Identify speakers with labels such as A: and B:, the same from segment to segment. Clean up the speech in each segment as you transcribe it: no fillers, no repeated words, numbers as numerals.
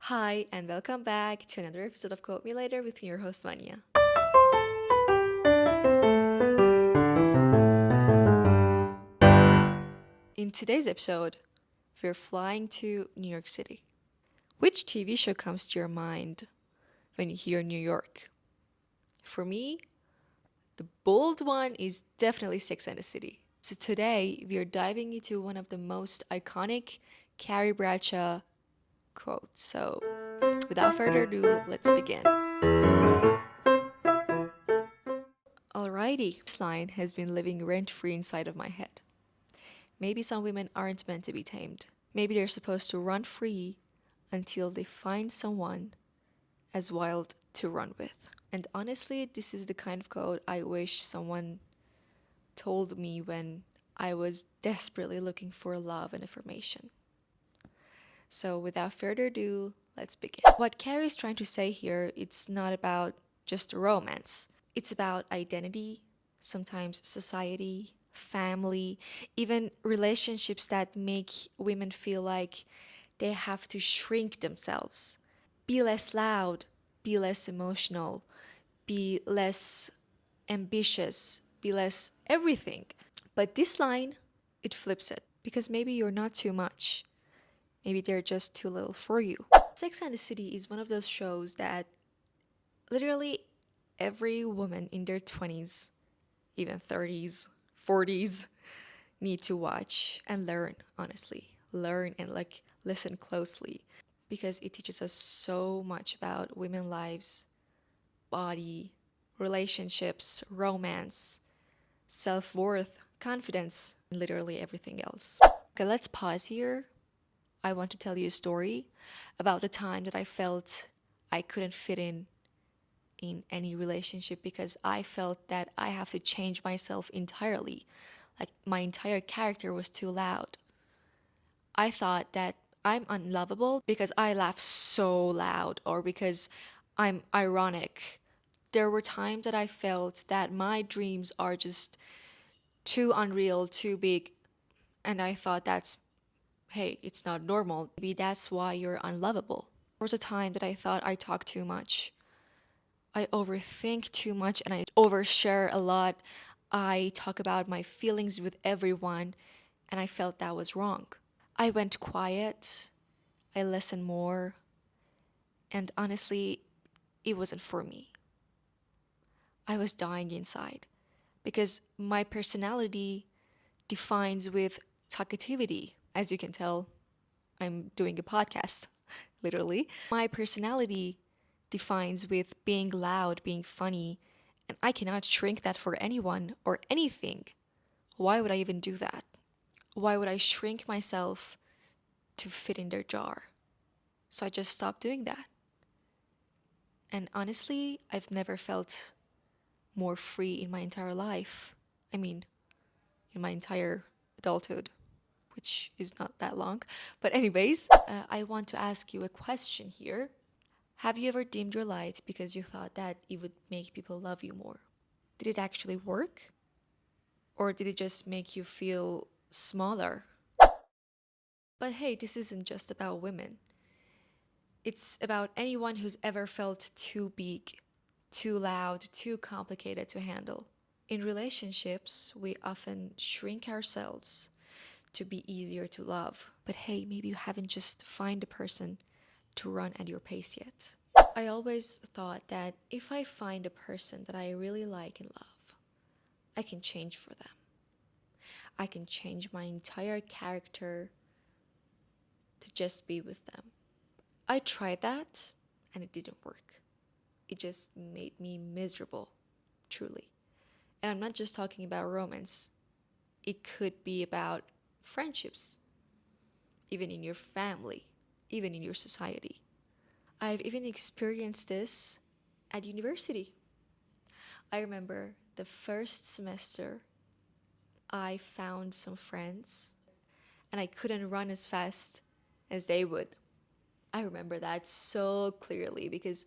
A: Hi, and welcome back to another episode of Quote Me Later with me, your host, Vanya. In today's episode, we're flying to New York City. Which TV show comes to your mind when you hear New York? For me, the bold one is definitely Sex and the City. So today, we are diving into one of the most iconic Carrie Bradshaw quotes. So without further ado, let's begin. Alrighty, this line has been living rent-free inside of my head. Maybe some women aren't meant to be tamed. Maybe they're supposed to run free until they find someone as wild to run with. And honestly, this is the kind of quote I wish someone told me when I was desperately looking for love and affirmation. So without further ado, let's begin. What Carrie's trying to say here, it's not about just romance. It's about identity, sometimes society, family, even relationships that make women feel like they have to shrink themselves. Be less loud, be less emotional, be less ambitious, be less everything. But this line, it flips it because maybe you're not too much. Maybe they're just too little for you. Sex and the City is one of those shows that literally every woman in their 20s, even 30s, 40s, need to watch and learn, honestly. Learn and listen closely because it teaches us so much about women lives, body, relationships, romance, self-worth, confidence, and literally everything else. Okay, let's pause here. I want to tell you a story about the time that I felt I couldn't fit in any relationship because I felt that I have to change myself entirely. Like my entire character was too loud. I thought that I'm unlovable because I laugh so loud or because I'm ironic. There were times that I felt that my dreams are just too unreal, too big, and I thought hey, it's not normal. Maybe that's why you're unlovable. There was a time that I thought I talk too much. I overthink too much and I overshare a lot. I talk about my feelings with everyone, and I felt that was wrong. I went quiet, I listened more, and honestly, it wasn't for me. I was dying inside because my personality defines with talkativity. As you can tell, I'm doing a podcast, literally. My personality defines with being loud, being funny, and I cannot shrink that for anyone or anything. Why would I even do that? Why would I shrink myself to fit in their jar? So I just stopped doing that. And honestly, I've never felt more free in my entire life. I mean, in my entire adulthood, which is not that long. But, anyways, I want to ask you a question here. Have you ever dimmed your lights because you thought that it would make people love you more? Did it actually work? Or did it just make you feel smaller? But hey, this isn't just about women. It's about anyone who's ever felt too big, too loud, too complicated to handle. In relationships, we often shrink ourselves to be easier to love. But hey, maybe you haven't just found a person to run at your pace yet. I always thought that if I find a person that I really like and love, I can change for them. I can change my entire character to just be with them. I tried that and it didn't work. It just made me miserable, truly. And I'm not just talking about romance, it could be about friendships, even in your family, even in your society. I've even experienced this at university. I remember the first semester, I found some friends and I couldn't run as fast as they would. I remember that so clearly because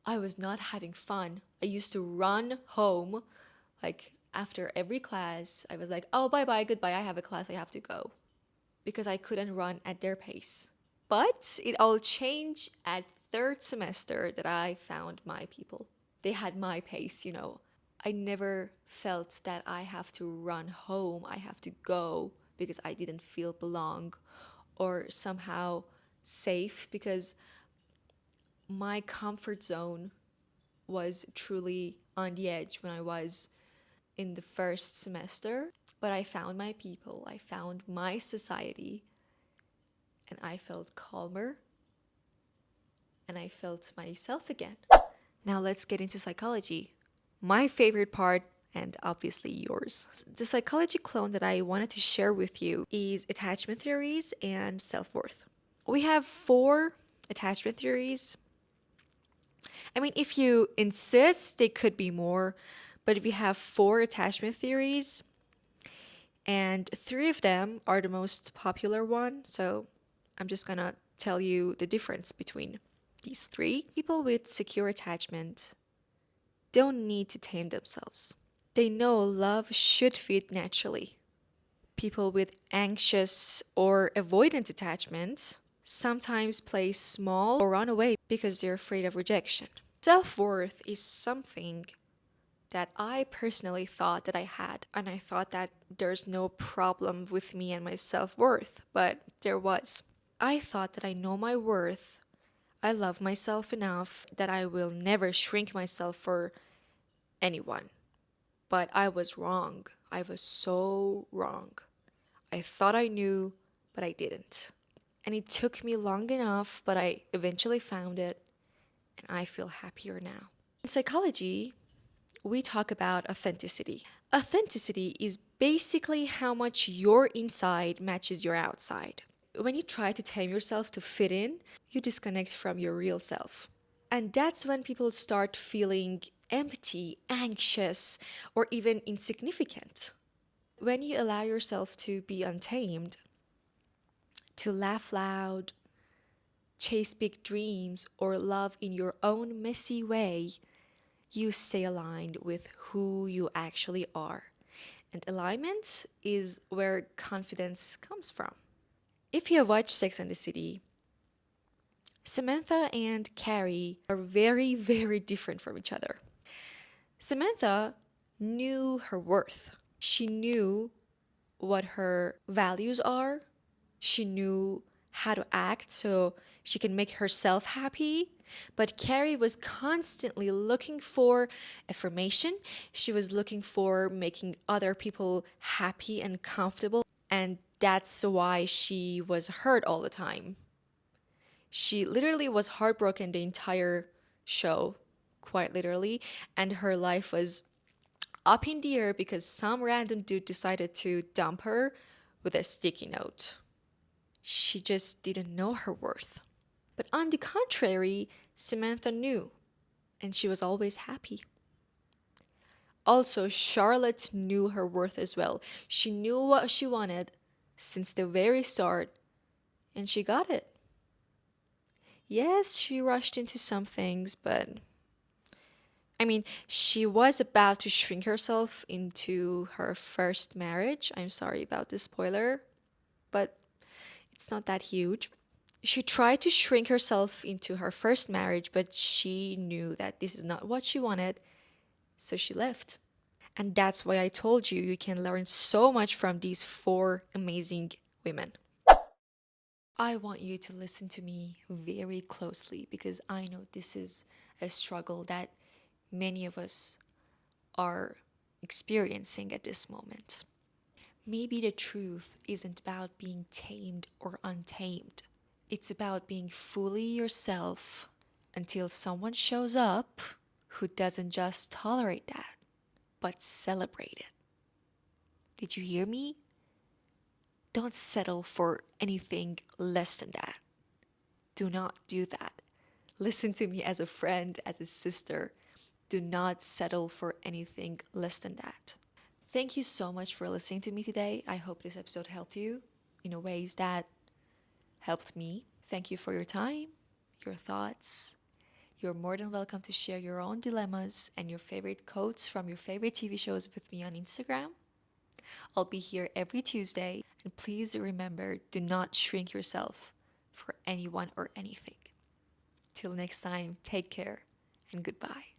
A: I was not having fun. I used to run home like after every class. I was like, oh, bye bye, goodbye. I have a class, I have to go because I couldn't run at their pace. But it all changed at third semester that I found my people. They had my pace, you know. I never felt that I have to run home, I have to go because I didn't feel belong or somehow safe because my comfort zone was truly on the edge when I was in the first semester. But I found my people, I found my society, and I felt calmer and I felt myself again. Now let's get into psychology. My favorite part, and obviously yours. The psychology clone that I wanted to share with you is attachment theories and self worth. We have 4 attachment theories. I mean, if you insist, they could be more, but if you have 4 attachment theories, and 3 of them are the most popular one, so I'm just gonna tell you the difference between these 3. People with secure attachment don't need to tame themselves. They know love should fit naturally. People with anxious or avoidant attachment sometimes play small or run away because they're afraid of rejection. Self worth is something that I personally thought that I had, and I thought that there's no problem with me and my self worth, but there was. I thought that I know my worth. I love myself enough that I will never shrink myself for anyone. But I was wrong. I was so wrong. I thought I knew, but I didn't. And it took me long enough, but I eventually found it, and I feel happier now. In psychology, we talk about authenticity. Authenticity is basically how much your inside matches your outside. When you try to tame yourself to fit in, you disconnect from your real self. And that's when people start feeling empty, anxious, or even insignificant. When you allow yourself to be untamed, to laugh loud, chase big dreams, or love in your own messy way, you stay aligned with who you actually are. And alignment is where confidence comes from. If you have watched Sex and the City, Samantha and Carrie are very, very different from each other. Samantha knew her worth. She knew what her values are. She knew how to act so she can make herself happy. But Carrie was constantly looking for affirmation. She was looking for making other people happy and comfortable. And that's why she was hurt all the time. She literally was heartbroken the entire show, quite literally. And her life was up in the air because some random dude decided to dump her with a sticky note. She just didn't know her worth. But on the contrary, Samantha knew, and she was always happy. Also, Charlotte knew her worth as well. She knew what she wanted since the very start, and she got it. Yes, she rushed into some things, but I mean, she was about to shrink herself into her first marriage. I'm sorry about the spoiler, but it's not that huge. She tried to shrink herself into her first marriage, but she knew that this is not what she wanted, so she left. And that's why I told you you can learn so much from these 4 amazing women. I want you to listen to me very closely because I know this is a struggle that many of us are experiencing at this moment. Maybe the truth isn't about being tamed or untamed. It's about being fully yourself until someone shows up who doesn't just tolerate that, but celebrate it. Did you hear me? Don't settle for anything less than that. Do not do that. Listen to me as a friend, as a sister. Do not settle for anything less than that. Thank you so much for listening to me today. I hope this episode helped you in ways that helped me. Thank you for your time, your thoughts. You're more than welcome to share your own dilemmas and your favorite quotes from your favorite TV shows with me on Instagram. I'll be here every Tuesday. And please remember, do not shrink yourself for anyone or anything. Till next time, take care and goodbye.